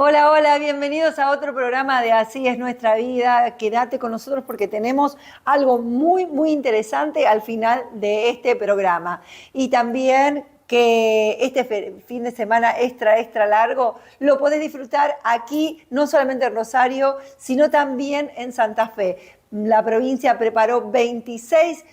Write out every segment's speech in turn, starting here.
Hola, hola, bienvenidos a otro programa de Así es nuestra vida. Quédate con nosotros porque tenemos algo muy, muy interesante al final de este programa. Y también que este fin de semana extra largo lo podés disfrutar aquí, no solamente en Rosario, sino también en Santa Fe. La provincia preparó 26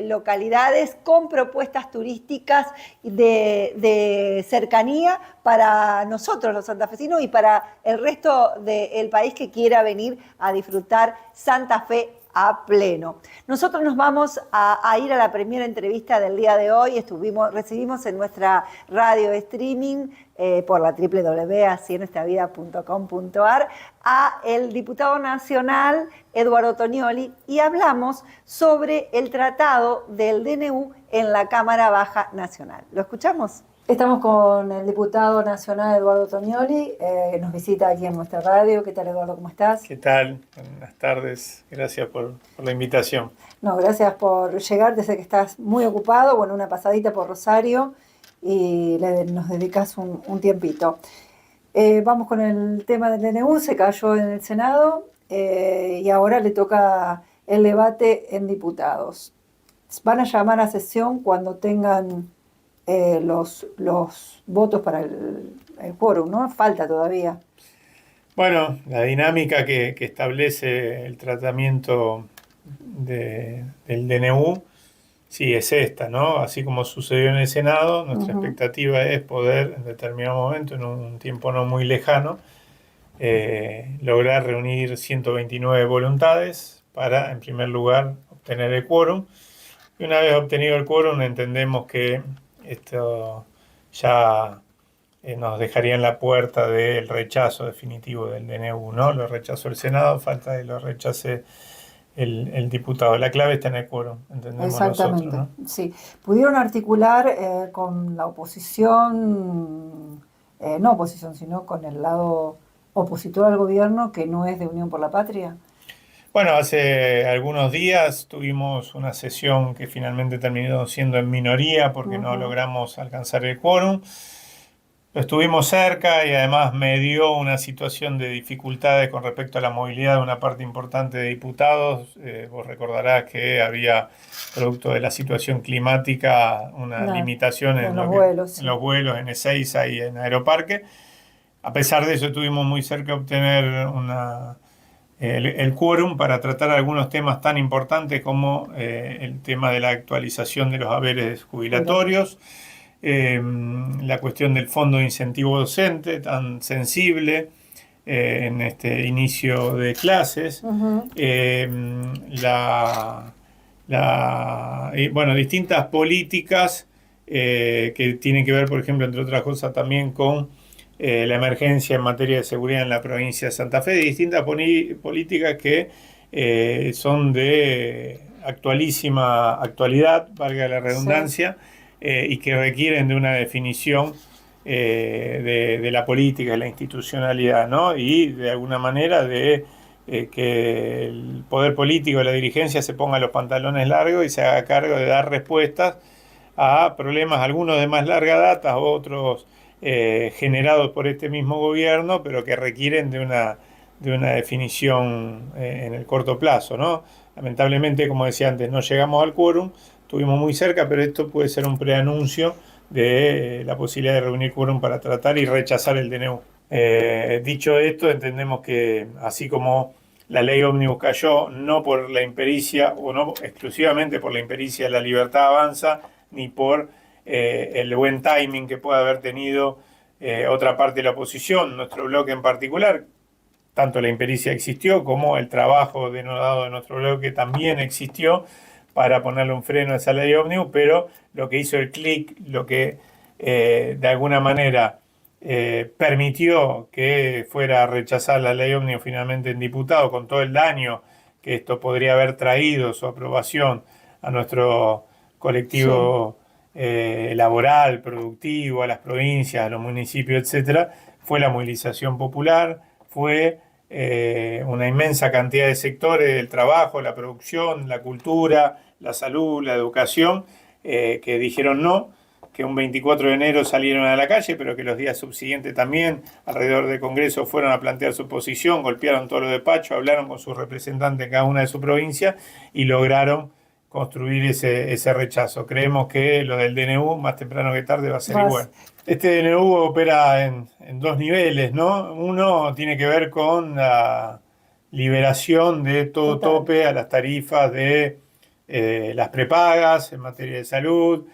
localidades con propuestas turísticas de cercanía para nosotros los santafesinos y para el resto del país que quiera venir a disfrutar Santa Fe a pleno. Nosotros nos vamos a ir a la primera entrevista del día de hoy. Recibimos en nuestra radio streaming por la www.asienuestravida.com.ar a el diputado nacional Eduardo Tonioli y hablamos sobre el tratado del DNU en la Cámara Baja Nacional. ¿Lo escuchamos? Estamos con el diputado nacional Eduardo Tonioli, nos visita aquí en nuestra radio. ¿Qué tal, Eduardo? ¿Cómo estás? ¿Qué tal? Buenas tardes. Gracias por la invitación. No, gracias por llegar. Desde que estás muy ocupado, bueno, una pasadita por Rosario y nos dedicas un tiempito. Vamos con el tema del DNU. Se cayó en el Senado y ahora le toca el debate en diputados. Van a llamar a sesión cuando tengan los votos para el quórum, ¿no? Falta todavía. Bueno, la dinámica que establece el tratamiento del DNU, sí, es esta, ¿no? Así como sucedió en el Senado, nuestra expectativa es poder, en determinado momento, en un tiempo no muy lejano, lograr reunir 129 voluntades para, en primer lugar, obtener el quórum. Y una vez obtenido el quórum, entendemos que esto ya nos dejaría en la puerta del rechazo definitivo del DNU, ¿no? Lo rechazó el Senado, falta que lo rechace el diputado. La clave está en el quórum, entendemos Exactamente, nosotros, ¿no? sí. Pudieron articular con la oposición, no oposición, sino con el lado opositor al gobierno, que no es de Unión por la Patria. Bueno, hace algunos días tuvimos una sesión que finalmente terminó siendo en minoría porque no logramos alcanzar el quórum. Estuvimos cerca y además me dio una situación de dificultades con respecto a la movilidad de una parte importante de diputados. Vos recordarás que había, producto de la situación climática, una limitación en los vuelos, en los vuelos en Ezeiza y en Aeroparque. A pesar de eso, estuvimos muy cerca de obtener el quórum para tratar algunos temas tan importantes como el tema de la actualización de los haberes jubilatorios. La cuestión del fondo de incentivo docente, tan sensible en este inicio de clases, bueno, distintas políticas que tienen que ver, por ejemplo, entre otras cosas, también con la emergencia en materia de seguridad en la provincia de Santa Fe, distintas políticas que son de actualísima actualidad, valga la redundancia. Sí. Y que requieren de una definición de la política, de la institucionalidad, ¿no? Y de alguna manera de que el poder político, la dirigencia se ponga los pantalones largos y se haga cargo de dar respuestas a problemas, algunos de más larga data, otros generados por este mismo gobierno, pero que requieren de una definición en el corto plazo, ¿no? Lamentablemente, como decía antes, no llegamos al quórum. Estuvimos muy cerca, pero esto puede ser un preanuncio de la posibilidad de reunir quórum para tratar y rechazar el DNU. Dicho esto, entendemos que así como la ley ómnibus cayó no por la impericia o no exclusivamente por la impericia de La Libertad Avanza, ni por el buen timing que puede haber tenido otra parte de la oposición, nuestro bloque en particular. Tanto la impericia existió como el trabajo denodado de nuestro bloque también existió para ponerle un freno a esa ley ómnibus, pero lo que hizo el clic, lo que de alguna manera permitió que fuera rechazada la ley ómnibus finalmente en diputado, con todo el daño que esto podría haber traído su aprobación a nuestro colectivo laboral, productivo, a las provincias, a los municipios, etcétera, fue la movilización popular, fue una inmensa cantidad de sectores del trabajo, la producción, la cultura, la salud, la educación, que dijeron no, que un 24 de enero salieron a la calle, pero que los días subsiguientes también alrededor del Congreso fueron a plantear su posición, golpearon todos los despachos, hablaron con sus representantes en cada una de su provincia y lograron construir ese rechazo. Creemos que lo del DNU, más temprano que tarde, va a ser igual. Este DNU opera en dos niveles, ¿no? Uno tiene que ver con la liberación de todo tope a las tarifas de las prepagas en materia de salud,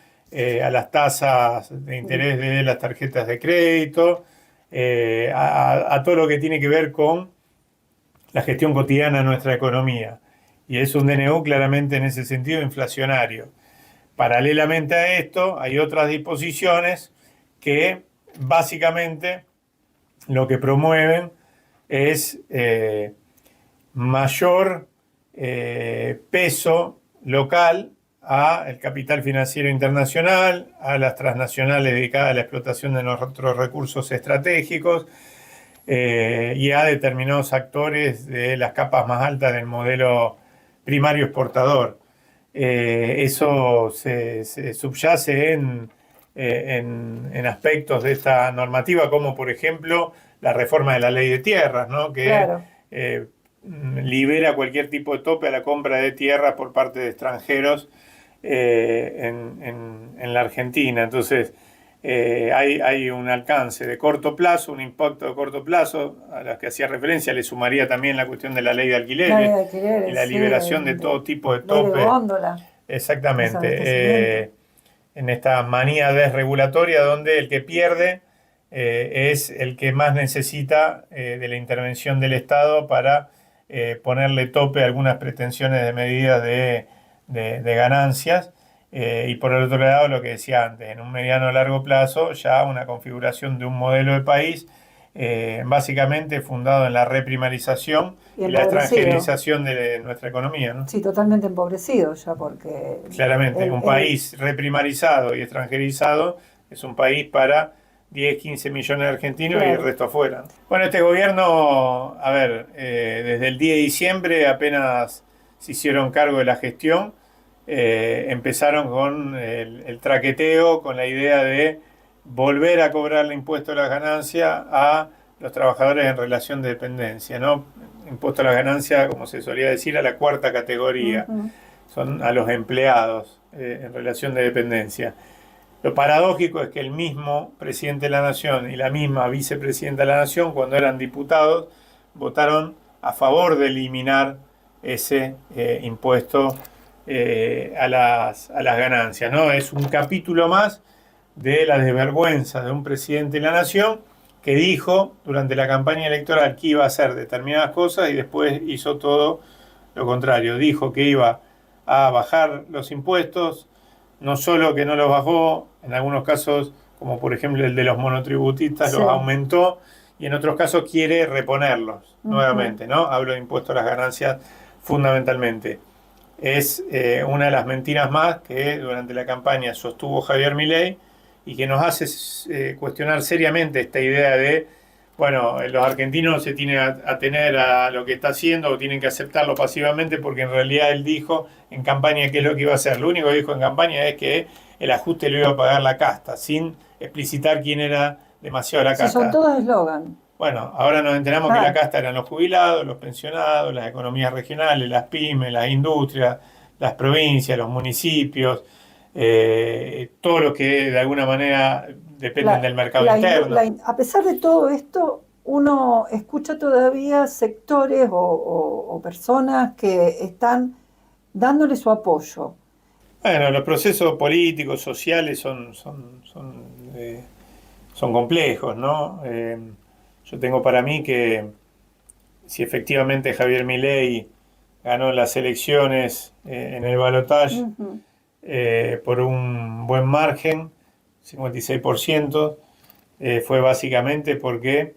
a las tasas de interés de las tarjetas de crédito, a todo lo que tiene que ver con la gestión cotidiana de nuestra economía. Y es un DNU claramente en ese sentido inflacionario. Paralelamente a esto, hay otras disposiciones que básicamente lo que promueven es mayor peso local al capital financiero internacional, a las transnacionales dedicadas a la explotación de nuestros recursos estratégicos y a determinados actores de las capas más altas del modelo primario exportador. Eso se subyace en aspectos de esta normativa, como por ejemplo la reforma de la ley de tierras, ¿no? Que libera cualquier tipo de tope a la compra de tierras por parte de extranjeros en la Argentina. Entonces hay un alcance de corto plazo, un impacto de corto plazo, a las que hacía referencia. Le sumaría también la cuestión de la ley de alquileres, y la liberación de todo tipo de tope. Exactamente. En esta manía desregulatoria donde el que pierde es el que más necesita de la intervención del Estado para ponerle tope a algunas pretensiones de medidas de ganancias. Y por el otro lado, lo que decía antes, en un mediano o largo plazo, ya una configuración de un modelo de país básicamente fundado en la reprimarización y la extranjerización de nuestra economía, ¿no? Sí, totalmente empobrecido ya, porque... Claramente, un país reprimarizado y extranjerizado es un país para 10, 15 millones de argentinos, claro, y el resto afuera. Bueno, este gobierno, a ver, desde el 10 de diciembre apenas se hicieron cargo de la gestión, empezaron con el traqueteo, con la idea de volver a cobrar el impuesto a las ganancias a los trabajadores en relación de dependencia, ¿no? Impuesto a las ganancias, como se solía decir, a la cuarta categoría, son a los empleados en relación de dependencia. Lo paradójico es que el mismo presidente de la Nación y la misma vicepresidenta de la Nación, cuando eran diputados, votaron a favor de eliminar ese impuesto a las ganancias, ¿no? Es un capítulo más de la desvergüenza de un presidente de la Nación que dijo durante la campaña electoral que iba a hacer determinadas cosas y después hizo todo lo contrario. Dijo que iba a bajar los impuestos, no solo que no los bajó, en algunos casos, como por ejemplo el de los monotributistas, los aumentó, y en otros casos quiere reponerlos nuevamente, ¿no? Hablo de impuestos a las ganancias fundamentalmente. Es una de las mentiras más que durante la campaña sostuvo Javier Milei y que nos hace cuestionar seriamente esta idea de, bueno, los argentinos se tienen a atener a lo que está haciendo o tienen que aceptarlo pasivamente, porque en realidad él dijo en campaña qué es lo que iba a hacer. Lo único que dijo en campaña es que el ajuste lo iba a pagar la casta, sin explicitar quién era demasiado la casta. Sí, son todos eslogan. Bueno, ahora nos enteramos que la casta eran los jubilados, los pensionados, las economías regionales, las pymes, las industrias, las provincias, los municipios, todo lo que de alguna manera dependen del mercado interno. A pesar de todo esto, uno escucha todavía sectores o personas que están dándole su apoyo. Bueno, los procesos políticos, sociales son complejos, ¿no? Yo tengo para mí que si efectivamente Javier Milei ganó las elecciones en el balotaje por un buen margen, 56%, fue básicamente porque,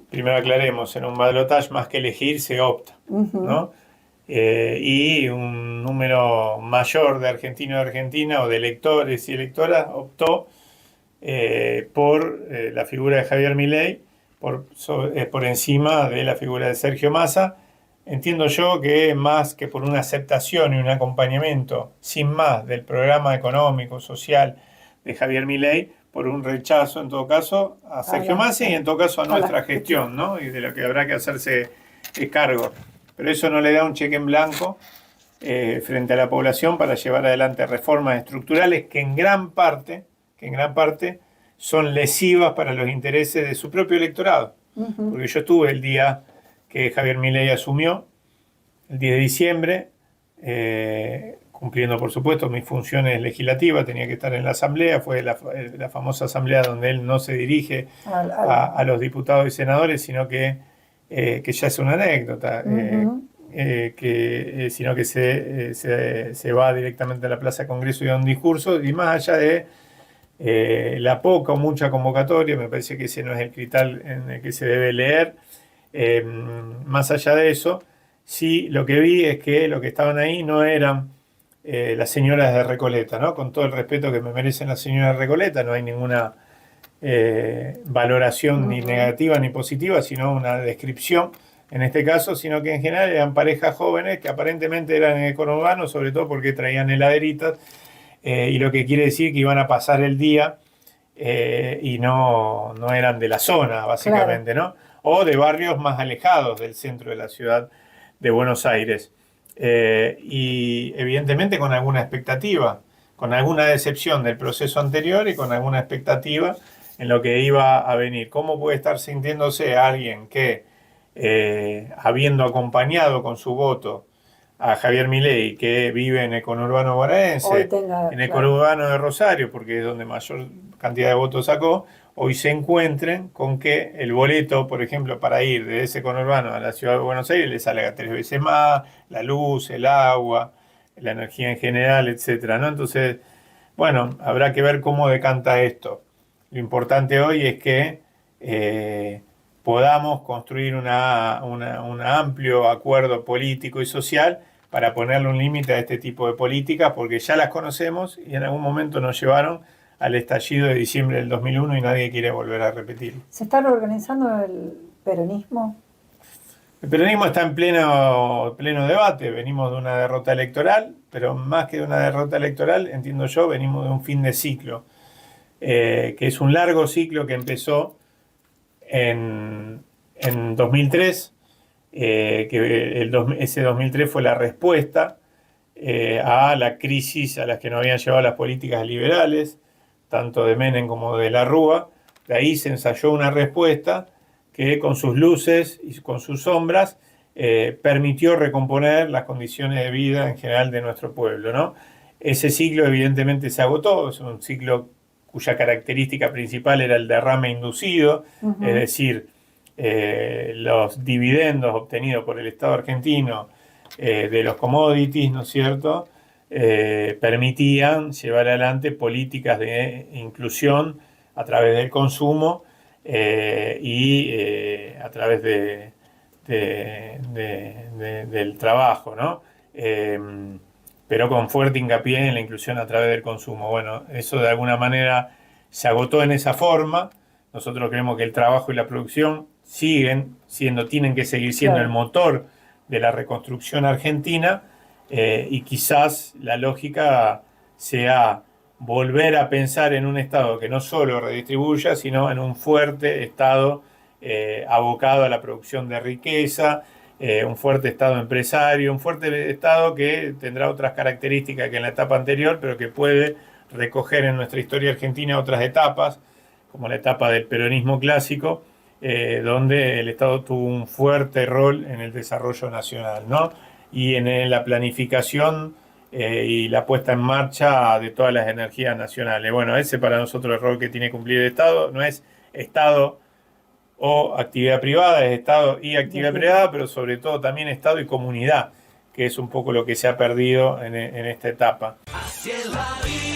primero aclaremos, en un balotaje más que elegir se opta, ¿no? Y un número mayor de argentinos y argentinas o de electores y electoras optó por la figura de Javier Milei por encima de la figura de Sergio Massa. Entiendo yo que más que por una aceptación y un acompañamiento sin más del programa económico, social de Javier Milei por un rechazo, en todo caso, a Sergio Massa y en todo caso a nuestra gestión, ¿no? Y de lo que habrá que hacerse cargo. Pero eso no le da un cheque en blanco frente a la población para llevar adelante reformas estructurales que en gran parte son lesivas para los intereses de su propio electorado. Porque yo estuve el día que Javier Milei asumió, el 10 de diciembre, cumpliendo por supuesto mis funciones legislativas, tenía que estar en la asamblea, fue la famosa asamblea donde él no se dirige a los diputados y senadores, sino que ya es una anécdota, sino que se va directamente a la Plaza Congreso y da un discurso, y más allá de la poca o mucha convocatoria, me parece que ese no es el criterio en el que se debe leer, más allá de eso, sí lo que vi es que lo que estaban ahí no eran las señoras de Recoleta, ¿no? Con todo el respeto que me merecen las señoras de Recoleta, no hay ninguna valoración ni negativa ni positiva, sino una descripción en este caso, sino que en general eran parejas jóvenes que aparentemente eran en el conurbano, sobre todo porque traían heladeritas, y lo que quiere decir que iban a pasar el día y no eran de la zona, básicamente, claro, ¿no? O de barrios más alejados del centro de la ciudad de Buenos Aires. Y evidentemente con alguna expectativa, con alguna decepción del proceso anterior y con alguna expectativa en lo que iba a venir. ¿Cómo puede estar sintiéndose alguien que, habiendo acompañado con su voto a Javier Milei, que vive en el conurbano bonaerense, en el conurbano de Rosario, porque es donde mayor cantidad de votos sacó, hoy se encuentren con que el boleto, por ejemplo, para ir de ese conurbano a la ciudad de Buenos Aires le salga 3 veces más, la luz, el agua, la energía en general, etcétera, ¿no? Entonces, bueno, habrá que ver cómo decanta esto. Lo importante hoy es que podamos construir un amplio acuerdo político y social para ponerle un límite a este tipo de políticas, porque ya las conocemos y en algún momento nos llevaron al estallido de diciembre del 2001 y nadie quiere volver a repetirlo. ¿Se está reorganizando el peronismo? El peronismo está en pleno debate. Venimos de una derrota electoral, pero más que de una derrota electoral, entiendo yo, venimos de un fin de ciclo, que es un largo ciclo que empezó en 2003, ese 2003 fue la respuesta a la crisis a las que nos habían llevado las políticas liberales, tanto de Menem como de la Rúa. De ahí se ensayó una respuesta que con sus luces y con sus sombras permitió recomponer las condiciones de vida en general de nuestro pueblo, ¿no? Ese ciclo evidentemente se agotó, es un ciclo cuya característica principal era el derrame inducido, es decir, los dividendos obtenidos por el Estado argentino de los commodities, ¿no es cierto?, permitían llevar adelante políticas de inclusión a través del consumo y a través del trabajo, ¿no? Pero con fuerte hincapié en la inclusión a través del consumo. Bueno, eso de alguna manera se agotó en esa forma. Nosotros creemos que el trabajo y la producción tienen que seguir siendo el motor de la reconstrucción argentina, y quizás la lógica sea volver a pensar en un Estado que no solo redistribuya, sino en un fuerte Estado abocado a la producción de riqueza, un fuerte Estado empresario, un fuerte Estado que tendrá otras características que en la etapa anterior, pero que puede recoger en nuestra historia argentina otras etapas, como la etapa del peronismo clásico, donde el Estado tuvo un fuerte rol en el desarrollo nacional, ¿no? Y en la planificación y la puesta en marcha de todas las energías nacionales. Bueno, ese para nosotros el rol que tiene que cumplir el Estado. No es Estado o actividad privada, es Estado y actividad privada, pero sobre todo también Estado y comunidad, que es un poco lo que se ha perdido en esta etapa. Así es la vida.